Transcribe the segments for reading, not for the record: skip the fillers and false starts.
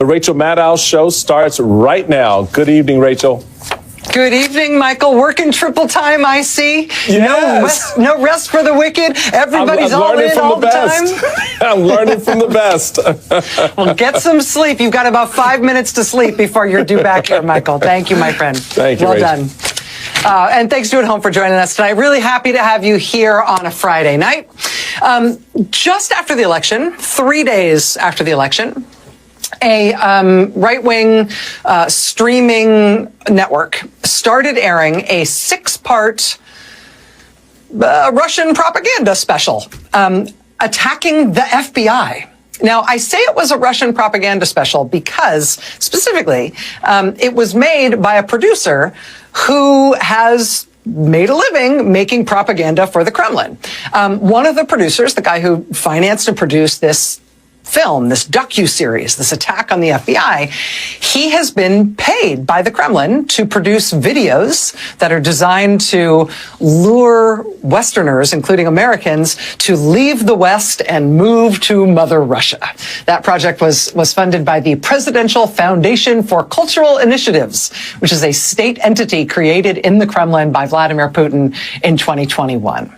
The Rachel Maddow Show starts right now. Good evening, Rachel. Good evening, Michael. Working triple time, I see. Yes. No rest for the wicked. Everybody's all in all the time. I'm learning from the best. Well, get some sleep. You've got about 5 minutes to sleep before you're due back here, Michael. Thank you, my friend. Thank you, well Rachel. done. And thanks to at home for joining us tonight. Really happy to have you here on a Friday night. Just after the election, 3 days after the election, a right-wing streaming network started airing a 6-part Russian propaganda special attacking the FBI. Now, I say it was a Russian propaganda special because, specifically, it was made by a producer who has made a living making propaganda for the Kremlin. One of the producers, the guy who financed and produced this film, this docuseries, this attack on the FBI, he has been paid by the Kremlin to produce videos that are designed to lure Westerners, including Americans, to leave the West and move to Mother Russia. That project was funded by the Presidential Foundation for Cultural Initiatives, which is a state entity created in the Kremlin by Vladimir Putin in 2021.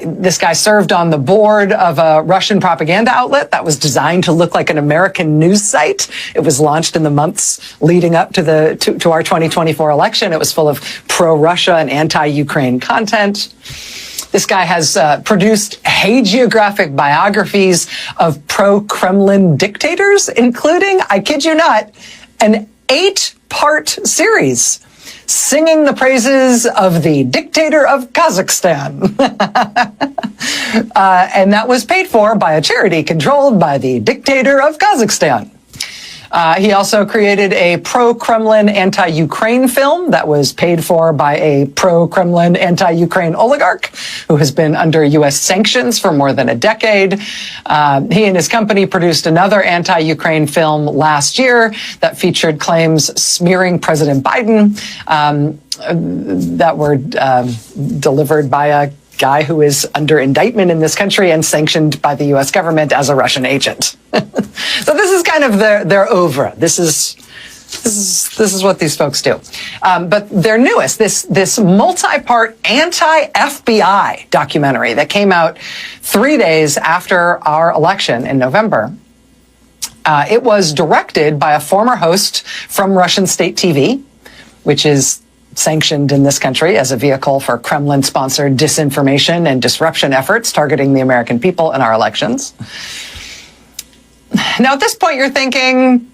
This guy served on the board of a Russian propaganda outlet that was designed to look like an American news site. It was launched in the months leading up to our 2024 election. It was full of pro-Russia and anti-Ukraine content. This guy has produced hagiographic biographies of pro-Kremlin dictators, including, I kid you not, an 8-part series singing the praises of the dictator of Kazakhstan. And that was paid for by a charity controlled by the dictator of Kazakhstan. He also created a pro-Kremlin anti-Ukraine film that was paid for by a pro-Kremlin anti-Ukraine oligarch who has been under U.S. sanctions for more than a decade. He and his company produced another anti-Ukraine film last year that featured claims smearing President Biden that were delivered by a guy who is under indictment in this country and sanctioned by the U.S. government as a Russian agent. So this is kind of their oeuvre. This is what these folks do. But their newest, this multi-part anti-FBI documentary that came out 3 days after our election in November. It was directed by a former host from Russian state TV, which is sanctioned in this country as a vehicle for Kremlin-sponsored disinformation and disruption efforts targeting the American people in our elections. Now, at this point, you're thinking,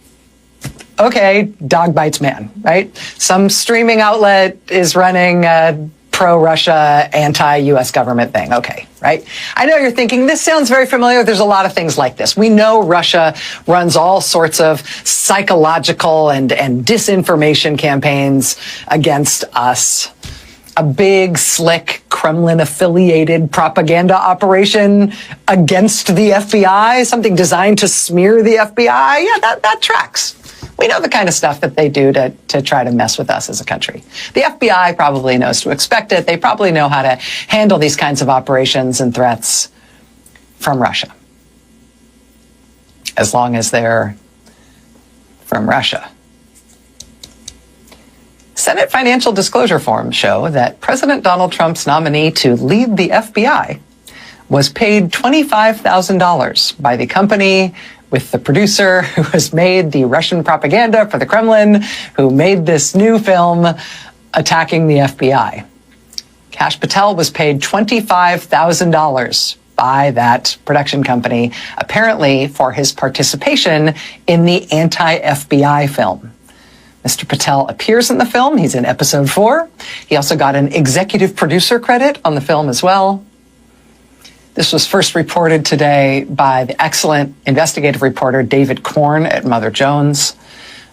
okay, dog bites man, right? Some streaming outlet is running a pro-Russia, anti-U.S. government thing. Okay, right? I know you're thinking, this sounds very familiar. There's a lot of things like this. We know Russia runs all sorts of psychological and disinformation campaigns against us. A big, slick, Kremlin-affiliated propaganda operation against the FBI, something designed to smear the FBI. Yeah, that tracks. We know the kind of stuff that they do to try to mess with us as a country. The FBI probably knows to expect it. They probably know how to handle these kinds of operations and threats from Russia, as long as they're from Russia. Senate financial disclosure forms show that President Donald Trump's nominee to lead the FBI was paid $25,000 by the company with the producer who has made the Russian propaganda for the Kremlin, who made this new film attacking the FBI. Kash Patel was paid $25,000 by that production company, apparently for his participation in the anti-FBI film. Mr. Patel appears in the film. He's in episode 4. He also got an executive producer credit on the film as well. This was first reported today by the excellent investigative reporter David Korn at Mother Jones.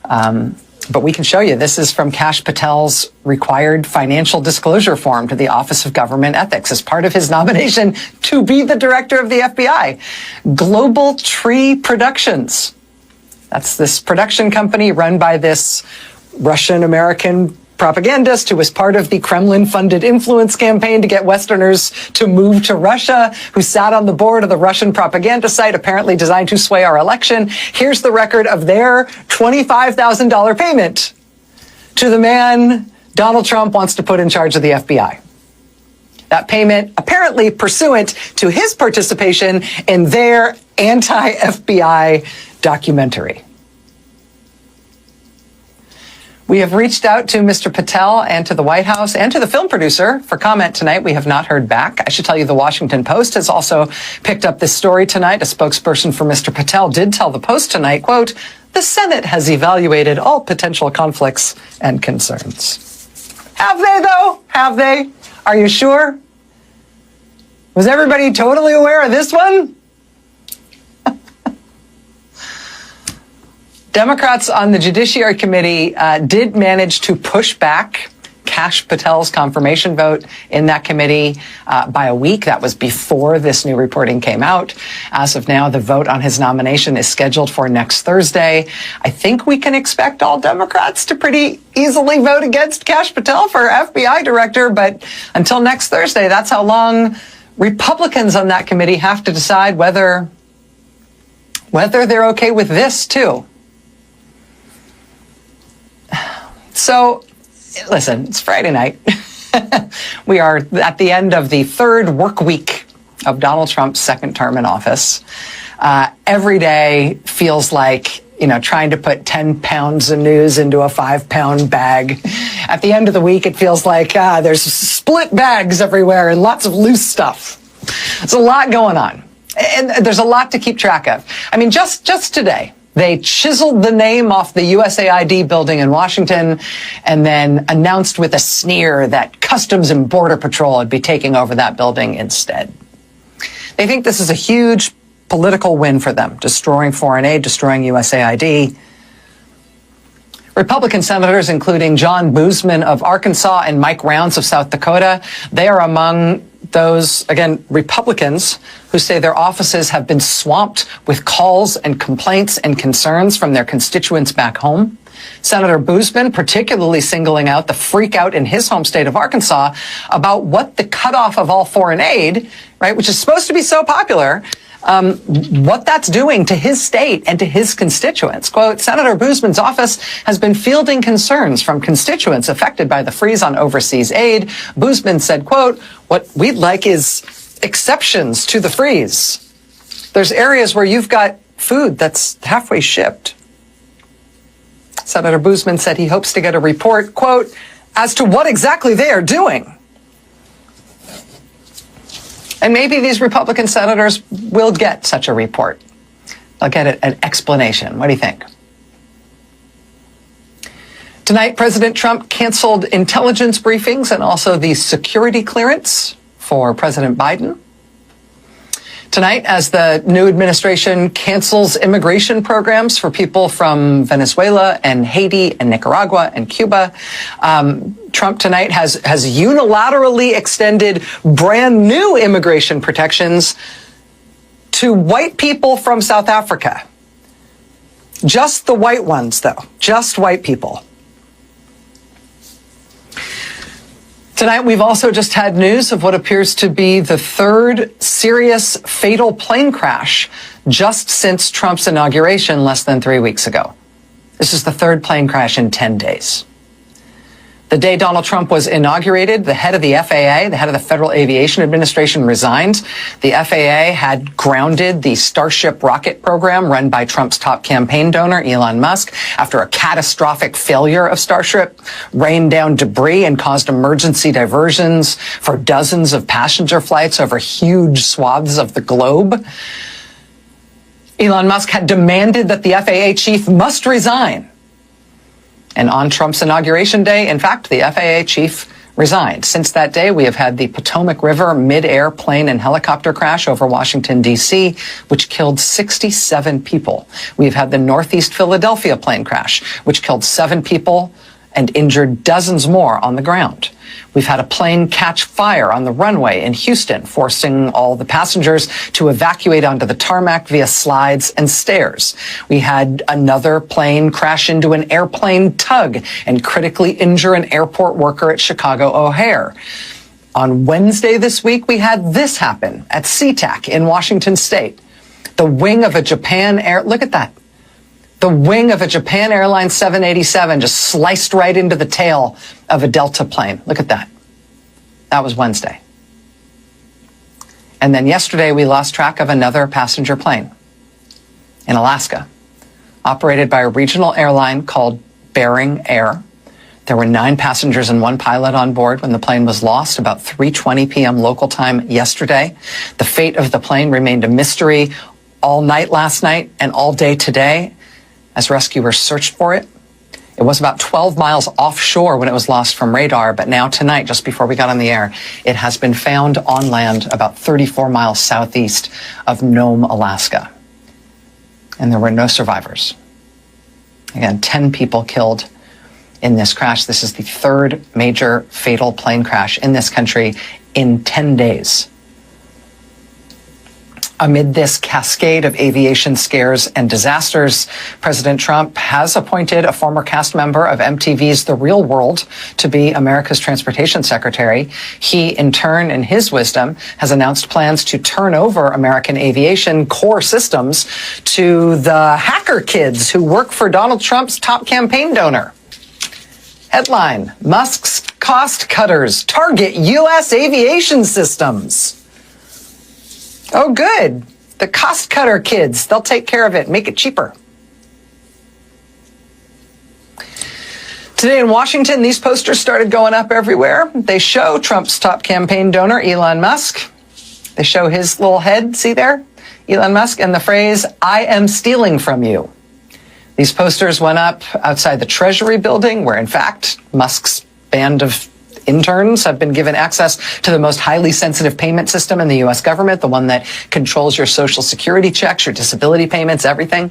But we can show you, this is from Kash Patel's required financial disclosure form to the Office of Government Ethics as part of his nomination to be the director of the FBI. Global Tree Productions. That's this production company run by this Russian-American propagandist who was part of the Kremlin-funded influence campaign to get Westerners to move to Russia, who sat on the board of the Russian propaganda site apparently designed to sway our election. Here's the record of their $25,000 payment to the man Donald Trump wants to put in charge of the FBI. That payment apparently pursuant to his participation in their anti-FBI documentary. We have reached out to Mr. Patel and to the White House and to the film producer for comment tonight. We have not heard back. I should tell you the Washington Post has also picked up this story tonight. A spokesperson for Mr. Patel did tell the Post tonight, quote, "The Senate has evaluated all potential conflicts and concerns." Have they, though? Have they? Are you sure? Was everybody totally aware of this one? Democrats on the Judiciary Committee did manage to push back Kash Patel's confirmation vote in that committee by a week. That was before this new reporting came out. As of now, the vote on his nomination is scheduled for next Thursday. I think we can expect all Democrats to pretty easily vote against Kash Patel for FBI director, but until next Thursday, that's how long Republicans on that committee have to decide whether they're okay with this too. So, listen, it's Friday night. We are at the end of the third work week of Donald Trump's second term in office. Every day feels like, trying to put 10 pounds of news into a 5-pound bag. At the end of the week, it feels like there's split bags everywhere and lots of loose stuff. There's a lot going on. And there's a lot to keep track of. I mean, just today, they chiseled the name off the USAID building in Washington and then announced with a sneer that Customs and Border Patrol would be taking over that building instead. They think this is a huge political win for them, destroying foreign aid, destroying USAID. Republican senators, including John Boozman of Arkansas and Mike Rounds of South Dakota, they are among those, again, Republicans who say their offices have been swamped with calls and complaints and concerns from their constituents back home. Senator Boozman particularly singling out the freak out in his home state of Arkansas about what the cutoff of all foreign aid, right, which is supposed to be so popular, what that's doing to his state and to his constituents. Quote, Senator Boozman's office has been fielding concerns from constituents affected by the freeze on overseas aid. Boozman said, quote, what we'd like is exceptions to the freeze. There's areas where you've got food that's halfway shipped. Senator Boozman said he hopes to get a report, quote, as to what exactly they are doing. And maybe these Republican senators will get such a report. They'll get an explanation. What do you think? Tonight, President Trump canceled intelligence briefings and also the security clearance for President Biden. Tonight, as the new administration cancels immigration programs for people from Venezuela and Haiti and Nicaragua and Cuba, Trump tonight has unilaterally extended brand new immigration protections to white people from South Africa. Just the white ones, though. Just white people. Tonight, we've also just had news of what appears to be the third serious fatal plane crash just since Trump's inauguration less than 3 weeks ago. This is the third plane crash in 10 days. The day Donald Trump was inaugurated, the head of the FAA, the head of the Federal Aviation Administration, resigned. The FAA had grounded the Starship rocket program run by Trump's top campaign donor, Elon Musk, after a catastrophic failure of Starship rained down debris and caused emergency diversions for dozens of passenger flights over huge swaths of the globe. Elon Musk had demanded that the FAA chief must resign. And on Trump's inauguration day, in fact, the FAA chief resigned. Since that day, we have had the Potomac River mid-air plane and helicopter crash over Washington, D.C., which killed 67 people. We've had the Northeast Philadelphia plane crash, which killed 7 people and injured dozens more on the ground. We've had a plane catch fire on the runway in Houston, forcing all the passengers to evacuate onto the tarmac via slides and stairs. We had another plane crash into an airplane tug and critically injure an airport worker at Chicago O'Hare. On Wednesday this week, we had this happen at SeaTac in Washington State. The wing of a look at that. The wing of a Japan Airlines 787 just sliced right into the tail of a Delta plane. Look at that. That was Wednesday. And then yesterday, we lost track of another passenger plane in Alaska, operated by a regional airline called Bering Air. There were 9 passengers and 1 pilot on board when the plane was lost about 3:20 p.m. local time yesterday. The fate of the plane remained a mystery all night last night and all day today as rescuers searched for it. It was about 12 miles offshore when it was lost from radar, but now tonight, just before we got on the air, it has been found on land about 34 miles southeast of Nome, Alaska. And there were no survivors. Again, 10 people killed in this crash. This is the 3rd major fatal plane crash in this country in 10 days. Amid this cascade of aviation scares and disasters, President Trump has appointed a former cast member of MTV's The Real World to be America's transportation secretary. He, in turn, in his wisdom, has announced plans to turn over American aviation core systems to the hacker kids who work for Donald Trump's top campaign donor. Headline: Musk's cost cutters target U.S. aviation systems. Oh, good. The cost cutter kids, they'll take care of it, make it cheaper. Today in Washington, these posters started going up everywhere. They show Trump's top campaign donor, Elon Musk. They show his little head, see there? Elon Musk, and the phrase, "I am stealing from you." These posters went up outside the Treasury building, where, in fact, Musk's band of interns have been given access to the most highly sensitive payment system in the U.S. government, the one that controls your Social Security checks, your disability payments, everything.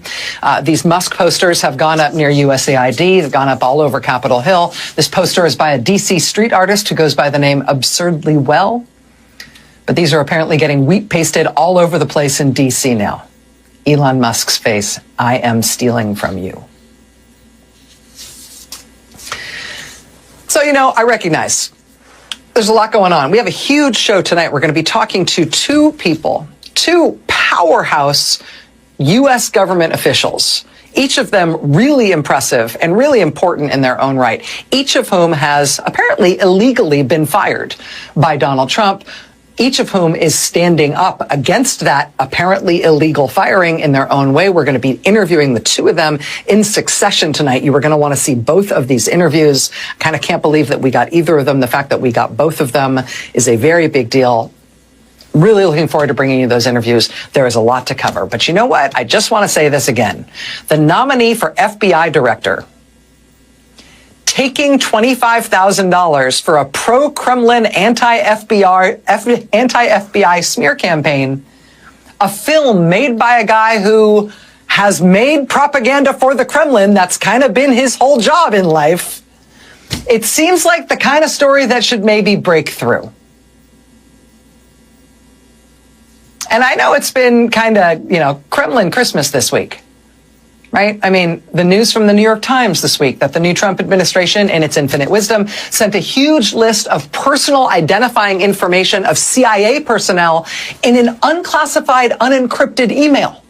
These Musk posters have gone up near USAID. They've gone up all over Capitol Hill. This poster is by a D.C. street artist who goes by the name Absurdly Well. But these are apparently getting wheat pasted all over the place in D.C. now. Elon Musk's face, "I am stealing from you." So, I recognize there's a lot going on. We have a huge show tonight. We're going to be talking to 2 people, 2 powerhouse U.S. government officials, each of them really impressive and really important in their own right, each of whom has apparently illegally been fired by Donald Trump, each of whom is standing up against that apparently illegal firing in their own way. We're going to be interviewing the 2 of them in succession tonight. You are going to want to see both of these interviews. Kind of can't believe that we got either of them. The fact that we got both of them is a very big deal. Really looking forward to bringing you those interviews. There is a lot to cover. But you know what? I just want to say this again. The nominee for FBI director taking $25,000 for a pro-Kremlin anti-FBI smear campaign, a film made by a guy who has made propaganda for the Kremlin. That's kind of been his whole job in life. It seems like the kind of story that should maybe break through. And I know it's been kind of, Kremlin Christmas this week. Right? I mean, the news from the New York Times this week that the new Trump administration, in its infinite wisdom, sent a huge list of personal identifying information of CIA personnel in an unclassified, unencrypted email.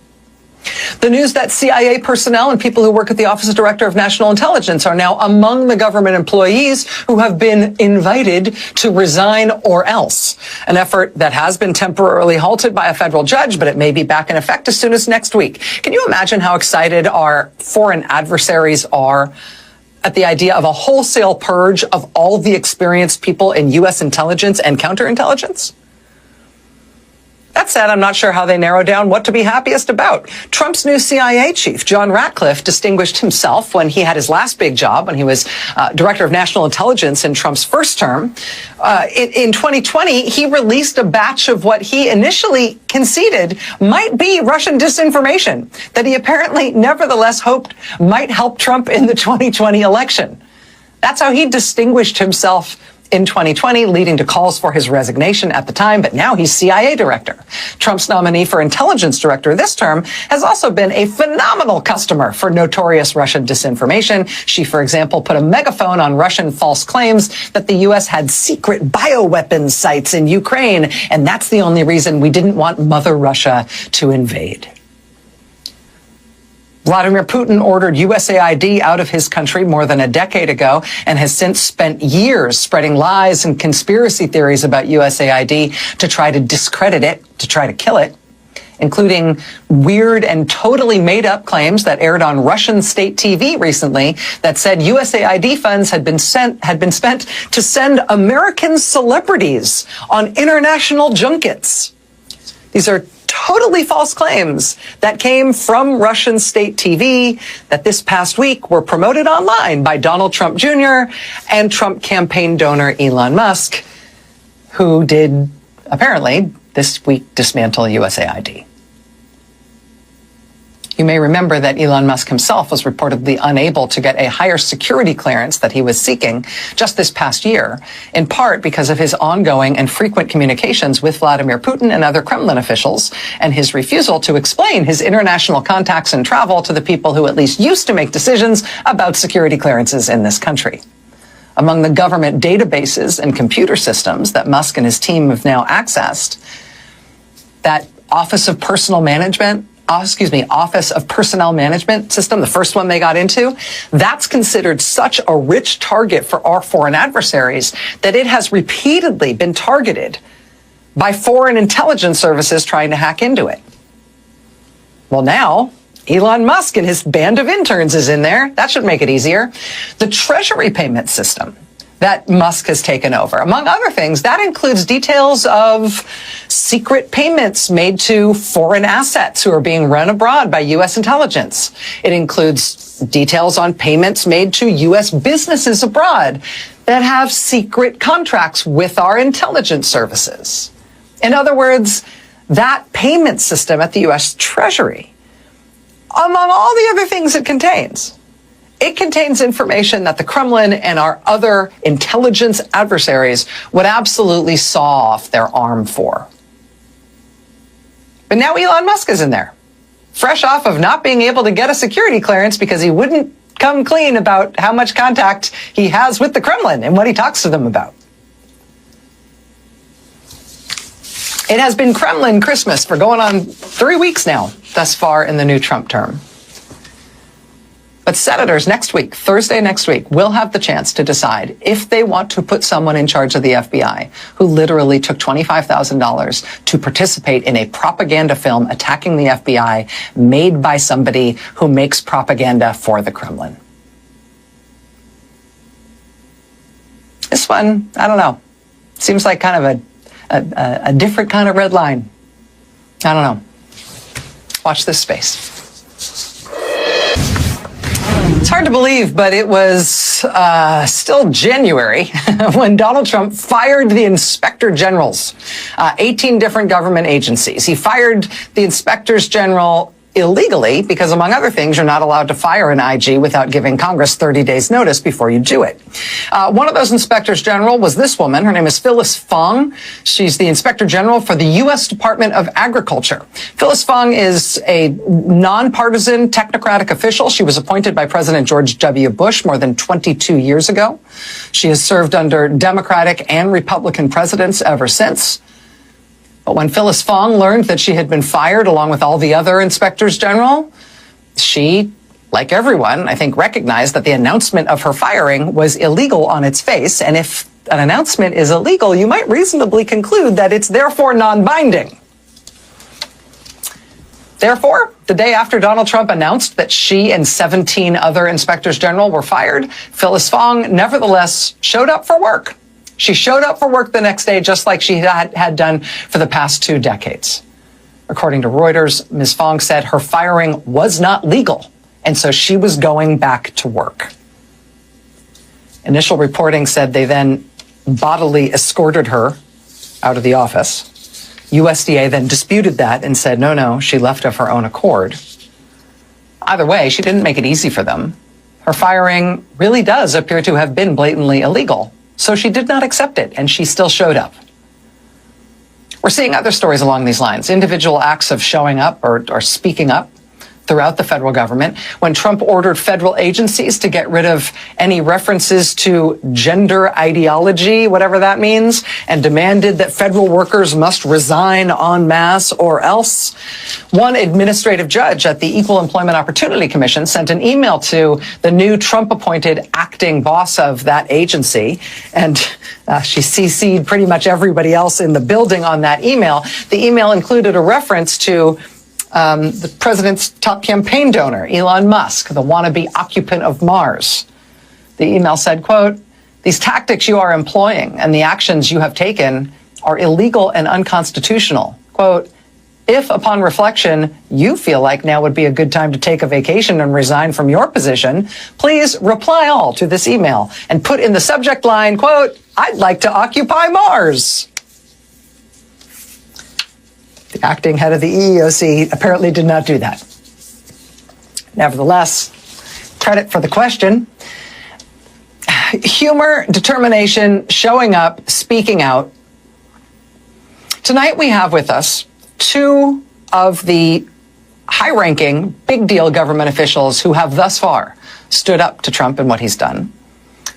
The news that CIA personnel and people who work at the Office of Director of National Intelligence are now among the government employees who have been invited to resign or else. An effort that has been temporarily halted by a federal judge, but it may be back in effect as soon as next week. Can you imagine how excited our foreign adversaries are at the idea of a wholesale purge of all the experienced people in U.S. intelligence and counterintelligence? That said, I'm not sure how they narrow down what to be happiest about. Trump's new CIA chief, John Ratcliffe, distinguished himself when he had his last big job, when he was director of national intelligence in Trump's first term. In 2020, he released a batch of what he initially conceded might be Russian disinformation that he apparently nevertheless hoped might help Trump in the 2020 election. That's how he distinguished himself in 2020, leading to calls for his resignation at the time, but now he's CIA director. Trump's nominee for intelligence director this term has also been a phenomenal customer for notorious Russian disinformation. She, for example, put a megaphone on Russian false claims that the U.S. had secret bioweapons sites in Ukraine, and that's the only reason we didn't want Mother Russia to invade. Vladimir Putin ordered USAID out of his country more than a decade ago and has since spent years spreading lies and conspiracy theories about USAID to try to discredit it, to try to kill it, including weird and totally made-up claims that aired on Russian state TV recently that said USAID funds had been spent to send American celebrities on international junkets. These are totally false claims that came from Russian state TV that this past week were promoted online by Donald Trump Jr. and Trump campaign donor Elon Musk, who did apparently this week dismantle USAID. You may remember that Elon Musk himself was reportedly unable to get a higher security clearance that he was seeking just this past year, in part because of his ongoing and frequent communications with Vladimir Putin and other Kremlin officials, and his refusal to explain his international contacts and travel to the people who at least used to make decisions about security clearances in this country. Among the government databases and computer systems that Musk and his team have now accessed, that Office of Personnel Management system, the first one they got into, that's considered such a rich target for our foreign adversaries that it has repeatedly been targeted by foreign intelligence services trying to hack into it. Well, now Elon Musk and his band of interns is in there. That should make it easier. The Treasury payment system that Musk has taken over, among other things, that includes details of secret payments made to foreign assets who are being run abroad by U.S. intelligence. It includes details on payments made to U.S. businesses abroad that have secret contracts with our intelligence services. In other words, that payment system at the U.S. Treasury, among all the other things it contains information that the Kremlin and our other intelligence adversaries would absolutely saw off their arm for. But now Elon Musk is in there, fresh off of not being able to get a security clearance because he wouldn't come clean about how much contact he has with the Kremlin and what he talks to them about. It has been Kremlin Christmas for going on 3 weeks now, thus far in the new Trump term. But senators next week, Thursday next week, will have the chance to decide if they want to put someone in charge of the FBI who literally took $25,000 to participate in a propaganda film attacking the FBI made by somebody who makes propaganda for the Kremlin. This one, I don't know, seems like kind of a different kind of red line. I don't know. Watch this space. It's hard to believe, but it was still January when Donald Trump fired the inspector generals, 18 different government agencies. He fired the inspectors general illegally because, among other things, you're not allowed to fire an IG without giving Congress 30 days notice before you do it. One of those inspectors general was this woman. Her name is Phyllis Fong. She's the inspector general for the U.S. Department of Agriculture. Phyllis Fong is a nonpartisan technocratic official. She was appointed by President George W. Bush more than 22 years ago. She has served under Democratic and Republican presidents ever since. But when Phyllis Fong learned that she had been fired along with all the other inspectors general, she, like everyone, I think, recognized that the announcement of her firing was illegal on its face. And if an announcement is illegal, you might reasonably conclude that it's therefore non-binding. Therefore, the day after Donald Trump announced that she and 17 other inspectors general were fired, Phyllis Fong nevertheless showed up for work. She showed up for work the next day, just like she had done for the past 2 decades. According to Reuters, Ms. Fong said her firing was not legal, and so she was going back to work. Initial reporting said they then bodily escorted her out of the office. USDA then disputed that and said, no, she left of her own accord. Either way, she didn't make it easy for them. Her firing really does appear to have been blatantly illegal. So she did not accept it, and she still showed up. We're seeing other stories along these lines, individual acts of showing up or speaking up throughout the federal government. When Trump ordered federal agencies to get rid of any references to gender ideology, whatever that means, and demanded that federal workers must resign en masse or else. One administrative judge at the Equal Employment Opportunity Commission sent an email to the new Trump-appointed acting boss of that agency, and she CC'd pretty much everybody else in the building on that email. The email included a reference to the president's top campaign donor, Elon Musk, the wannabe occupant of Mars. The email said, quote, "These tactics you are employing and the actions you have taken are illegal and unconstitutional. Quote, if upon reflection you feel like now would be a good time to take a vacation and resign from your position, please reply all to this email and put in the subject line, quote, I'd like to occupy Mars." The acting head of the EEOC apparently did not do that. Nevertheless, credit for the question. Humor, determination, showing up, speaking out. Tonight we have with us two of the high-ranking, big-deal government officials who have thus far stood up to Trump and what he's done.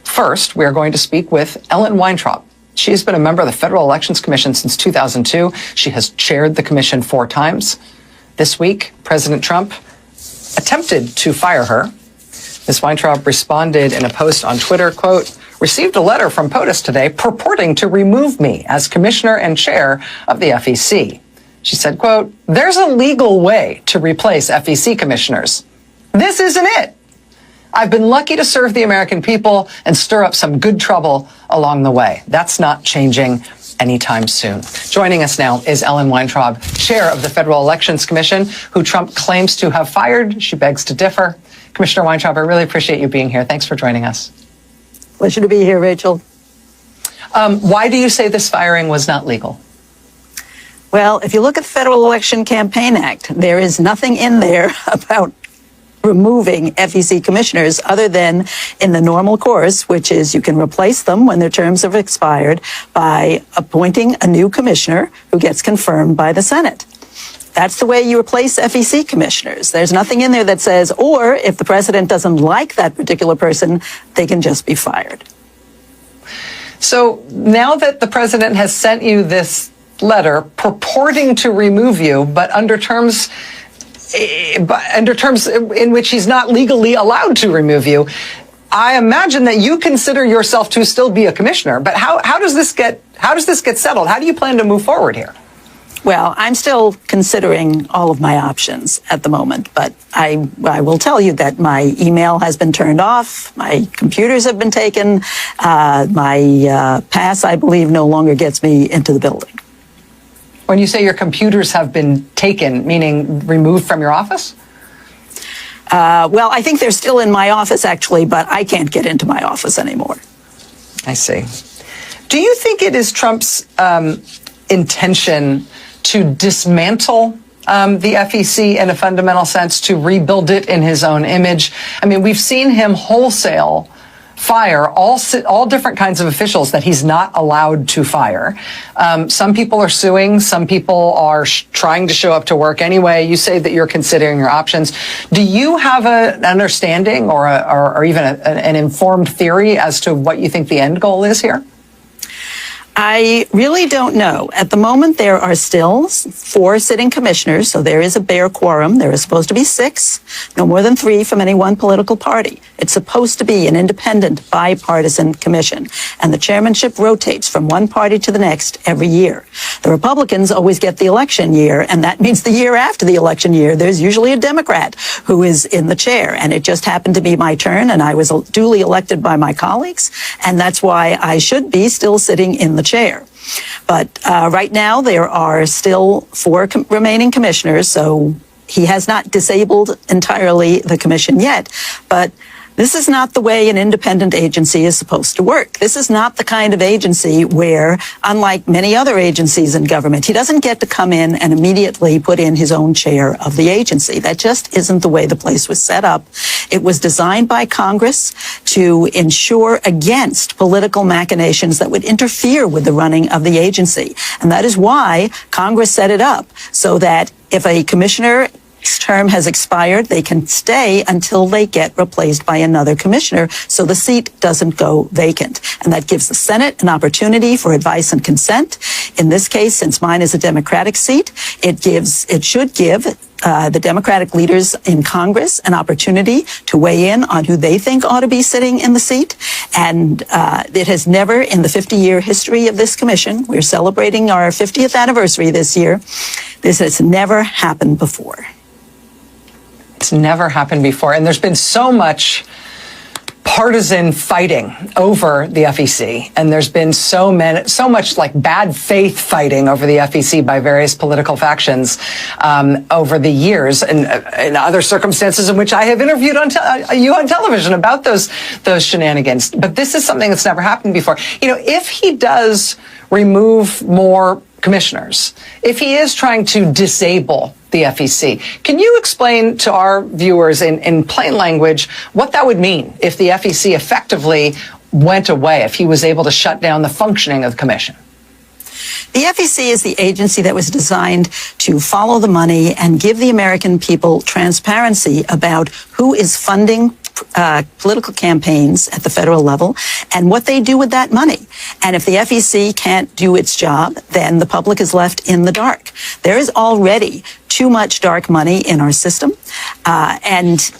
First, we are going to speak with Ellen Weintraub. She has been a member of the Federal Elections Commission since 2002. She has chaired the commission 4 times. This week, President Trump attempted to fire her. Ms. Weintraub responded in a post on Twitter, quote, "Received a letter from POTUS today purporting to remove me as commissioner and chair of the FEC." She said, quote, "There's a legal way to replace FEC commissioners. This isn't it. I've been lucky to serve the American people and stir up some good trouble along the way. That's not changing anytime soon." Joining us now is Ellen Weintraub, chair of the Federal Elections Commission, who Trump claims to have fired. She begs to differ. Commissioner Weintraub, I really appreciate you being here. Thanks for joining us. Pleasure to be here, Rachel. Why do you say this firing was not legal? Well, if you look at the Federal Election Campaign Act, there is nothing in there about removing FEC commissioners other than in the normal course, which is you can replace them when their terms have expired by appointing a new commissioner who gets confirmed by the Senate. That's the way you replace FEC commissioners. There's nothing in there that says, or if the president doesn't like that particular person, they can just be fired. So now that the president has sent you this letter purporting to remove you, but under terms in which he's not legally allowed to remove you, I imagine that you consider yourself to still be a commissioner. But how does this get settled? How do you plan to move forward here? Well, I'm still considering all of my options at the moment, but I will tell you that my email has been turned off, my computers have been taken, my pass, I believe, no longer gets me into the building. When you say your computers have been taken, meaning removed from your office? Well, I think they're still in my office, actually, but I can't get into my office anymore. I see. Do you think it is Trump's intention to dismantle the FEC in a fundamental sense, to rebuild it in his own image? I mean, we've seen him wholesale fire all different kinds of officials that he's not allowed to fire. Some people are suing. Some people are trying to show up to work anyway. You say that you're considering your options. Do you have an understanding or even an informed theory as to what you think the end goal is here? I really don't know. At the moment, there are still 4 sitting commissioners, so there is a bare quorum. There is supposed to be 6, no more than 3 from any one political party. It's supposed to be an independent, bipartisan commission, and the chairmanship rotates from one party to the next every year. The Republicans always get the election year, and that means the year after the election year, there's usually a Democrat who is in the chair, and it just happened to be my turn, and I was duly elected by my colleagues, and that's why I should be still sitting in the chair. But right now, there are still 4 remaining commissioners, so he has not disabled entirely the commission yet. But This is not the way an independent agency is supposed to work. This is not the kind of agency where, unlike many other agencies in government, he doesn't get to come in and immediately put in his own chair of the agency. That just isn't the way the place was set up. It was designed by Congress to ensure against political machinations that would interfere with the running of the agency. And that is why Congress set it up so that if a commissioner's term has expired, they can stay until they get replaced by another commissioner, so the seat doesn't go vacant. And that gives the Senate an opportunity for advice and consent. In this case, since mine is a Democratic seat, it should give the Democratic leaders in Congress an opportunity to weigh in on who they think ought to be sitting in the seat. And it has never, in the 50-year history of this commission, we're celebrating our 50th anniversary this year, this has never happened before. It's never happened before. And there's been so much partisan fighting over the FEC. And there's been so much like bad faith fighting over the FEC by various political factions over the years, and in other circumstances in which I have interviewed you on television about those shenanigans. But this is something that's never happened before. You know, if he does remove more commissioners, if he is trying to disable the FEC, can you explain to our viewers in plain language what that would mean if the FEC effectively went away, if he was able to shut down the functioning of the commission? The FEC is the agency that was designed to follow the money and give the American people transparency about who is funding political campaigns at the federal level and what they do with that money. And if the FEC can't do its job, then the public is left in the dark. There is already too much dark money in our system, and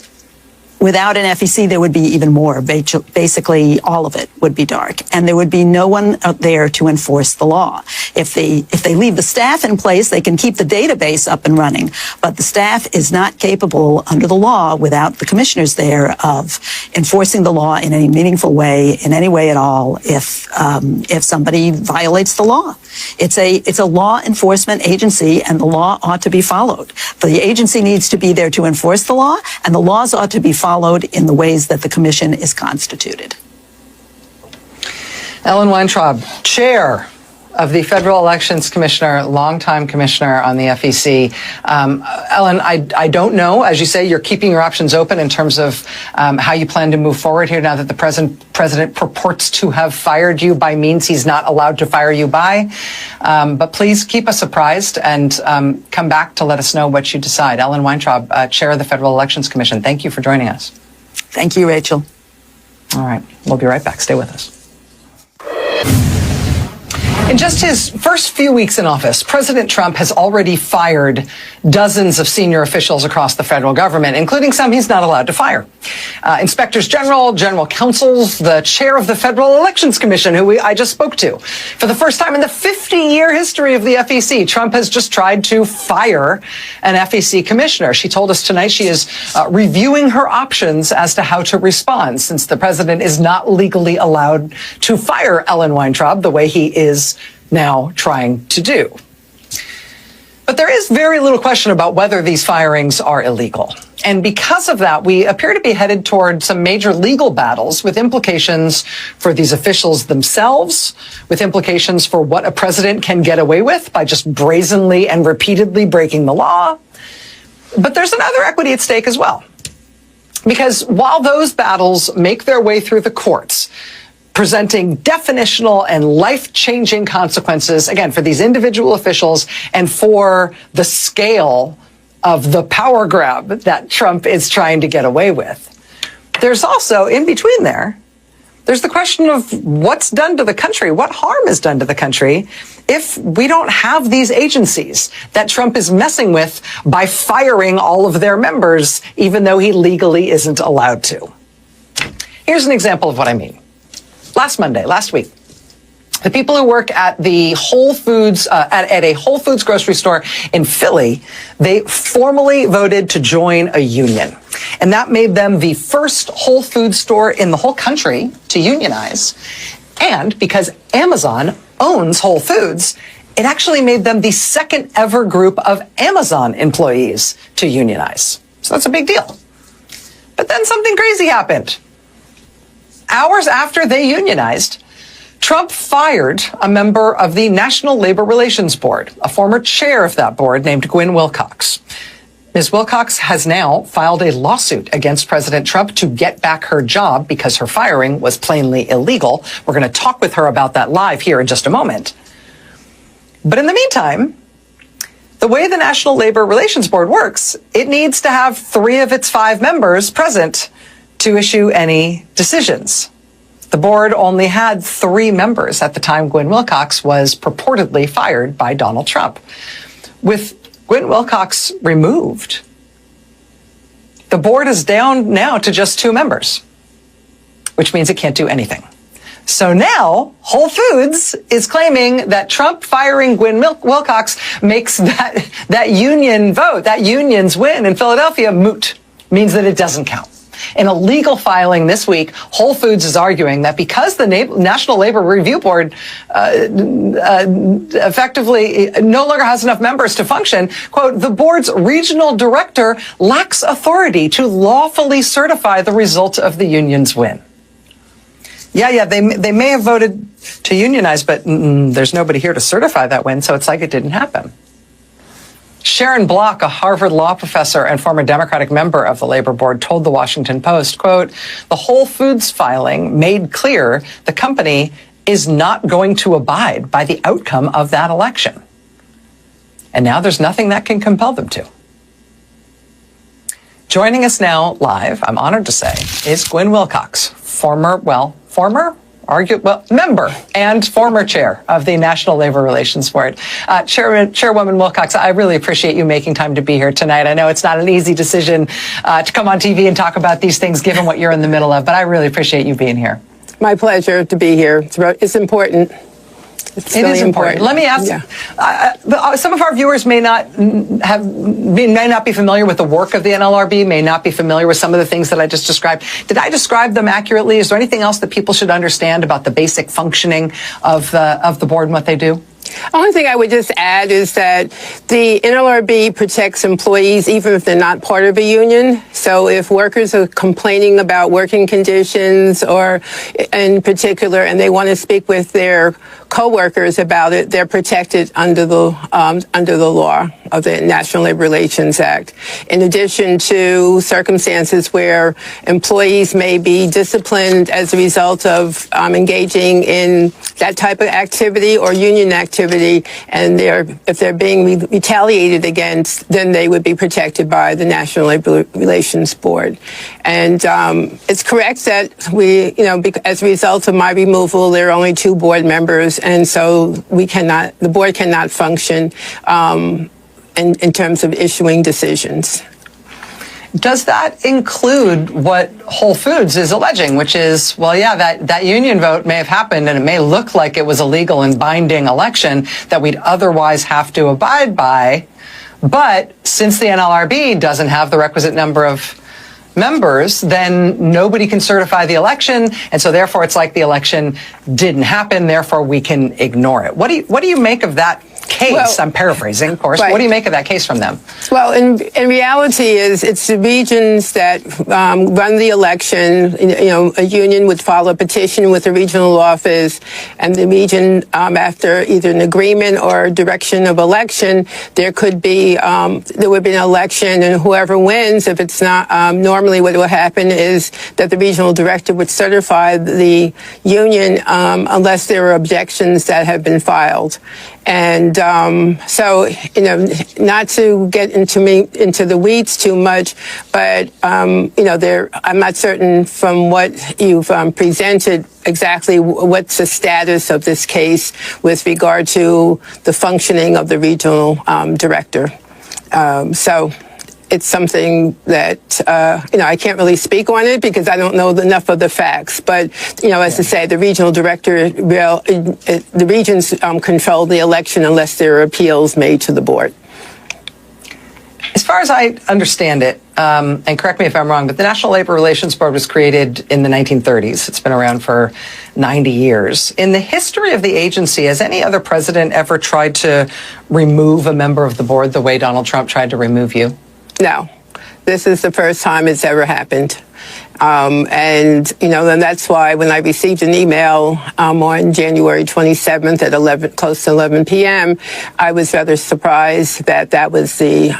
without an FEC, there would be even more. Basically, all of it would be dark, and there would be no one out there to enforce the law. If they leave the staff in place, they can keep the database up and running, but the staff is not capable under the law, without the commissioners there, of enforcing the law in any meaningful way, in any way at all, if somebody violates the law. It's a law enforcement agency, and the law ought to be followed. The agency needs to be there to enforce the law, and the laws ought to be followed in the ways that the commission is constituted. Ellen Weintraub, chair of the Federal Elections Commissioner, longtime commissioner on the FEC. Ellen, I don't know, as you say, you're keeping your options open in terms of how you plan to move forward here now that the president purports to have fired you by means he's not allowed to fire you by. But please keep us apprised and come back to let us know what you decide. Ellen Weintraub, chair of the Federal Elections Commission, thank you for joining us. Thank you, Rachel. All right, we'll be right back. Stay with us. In just his first few weeks in office, President Trump has already fired dozens of senior officials across the federal government, including some he's not allowed to fire. Inspectors general, general counsels, the chair of the Federal Elections Commission, who I just spoke to. For the first time in the 50-year history of the FEC, Trump has just tried to fire an FEC commissioner. She told us tonight she is reviewing her options as to how to respond, since the president is not legally allowed to fire Ellen Weintraub the way he is now trying to do. But there is very little question about whether these firings are illegal. And because of that, we appear to be headed toward some major legal battles with implications for these officials themselves, with implications for what a president can get away with by just brazenly and repeatedly breaking the law. But there's another equity at stake as well. Because while those battles make their way through the courts, presenting definitional and life-changing consequences, again, for these individual officials and for the scale of the power grab that Trump is trying to get away with. There's also, in between there's the question of what's done to the country, what harm is done to the country if we don't have these agencies that Trump is messing with by firing all of their members, even though he legally isn't allowed to. Here's an example of what I mean. Last week, the people who work at the Whole Foods, at a Whole Foods grocery store in Philly, they formally voted to join a union. And that made them the first Whole Foods store in the whole country to unionize. And because Amazon owns Whole Foods, it actually made them the second ever group of Amazon employees to unionize. So that's a big deal. But then something crazy happened. hours after they unionized, Trump fired a member of the National Labor Relations Board, a former chair of that board named Gwen Wilcox. Ms. Wilcox has now filed a lawsuit against President Trump to get back her job because her firing was plainly illegal. We're going to talk with her about that live here in just a moment. But in the meantime, the way the National Labor Relations Board works, it needs to have 3 of its 5 members present to issue any decisions. The board only had 3 members at the time Gwen Wilcox was purportedly fired by Donald Trump. With Gwen Wilcox removed, the board is down now to just 2 members, which means it can't do anything. So now Whole Foods is claiming that Trump firing Gwen Wilcox makes that union vote, that union's win in Philadelphia moot, means that it doesn't count. In a legal filing this week, Whole Foods is arguing that because the National Labor Review Board effectively no longer has enough members to function, quote, the board's regional director lacks authority to lawfully certify the result of the union's win. Yeah, they may have voted to unionize, but there's nobody here to certify that win, so it's like it didn't happen. Sharon Block, a Harvard law professor and former Democratic member of the Labor Board, told the Washington Post, quote, the Whole Foods filing made clear the company is not going to abide by the outcome of that election. And now there's nothing that can compel them to. Joining us now live, I'm honored to say, is Gwen Wilcox, member and former chair of the National Labor Relations Board. Chairwoman Wilcox, I really appreciate you making time to be here tonight. I know it's not an easy decision to come on TV and talk about these things given what you're in the middle of, but I really appreciate you being here. My pleasure to be here. It's important. It's really important. Let me ask, some of our viewers may not be familiar with the work of the NLRB, may not be familiar with some of the things that I just described. Did I describe them accurately? Is there anything else that people should understand about the basic functioning of the board and what they do? Only thing I would just add is that the NLRB protects employees even if they're not part of a union. So if workers are complaining about working conditions or in particular, and they want to speak with their co-workers about it, they're protected under the law of the National Labor Relations Act. In addition to circumstances where employees may be disciplined as a result of engaging in that type of activity or union activity, and if they're being retaliated against, then they would be protected by the National Labor Relations Board. And it's correct that as a result of my removal, there are only 2 board members, and so the board cannot function in terms of issuing decisions. Does that include what Whole Foods is alleging, which is, that union vote may have happened and it may look like it was a legal and binding election that we'd otherwise have to abide by, but since the NLRB doesn't have the requisite number of members, then nobody can certify the election, and so therefore it's like the election didn't happen, therefore we can ignore it. What do you make of that case? Well, I'm paraphrasing, of course. Right. What do you make of that case from them? Well, in reality, it's the regions that run the election. A union would file a petition with the regional office, and the region, after either an agreement or direction of election, there would be an election, and whoever wins, if it's not normally what will happen is that the regional director would certify the union unless there are objections that have been filed. And so, not to get into the weeds too much, but I'm not certain from what you've presented exactly what's the status of this case with regard to the functioning of the regional director. So it's something that, I can't really speak on it because I don't know enough of the facts. But, as I say, the regional director, the regions control the election unless there are appeals made to the board. As far as I understand it, and correct me if I'm wrong, but the National Labor Relations Board was created in the 1930s. It's been around for 90 years. In the history of the agency, has any other president ever tried to remove a member of the board the way Donald Trump tried to remove you? No, this is the first time it's ever happened. And that's why when I received an email on January 27th at close to 11 p.m., I was rather surprised that that was the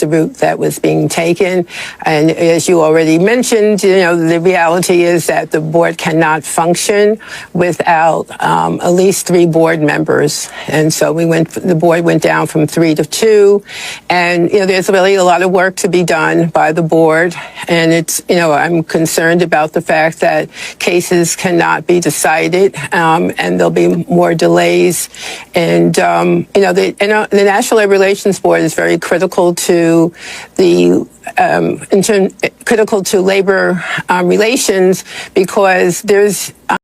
route that was being taken. And as you already mentioned, the reality is that the board cannot function without at least 3 board members. And so the board went down from 3 to 2. And, there's really a lot of work to be done by the board. And it's, I'm concerned about the fact that cases cannot be decided, and there'll be more delays. And, the National Labor Relations Board is very critical to critical to labor relations, because there's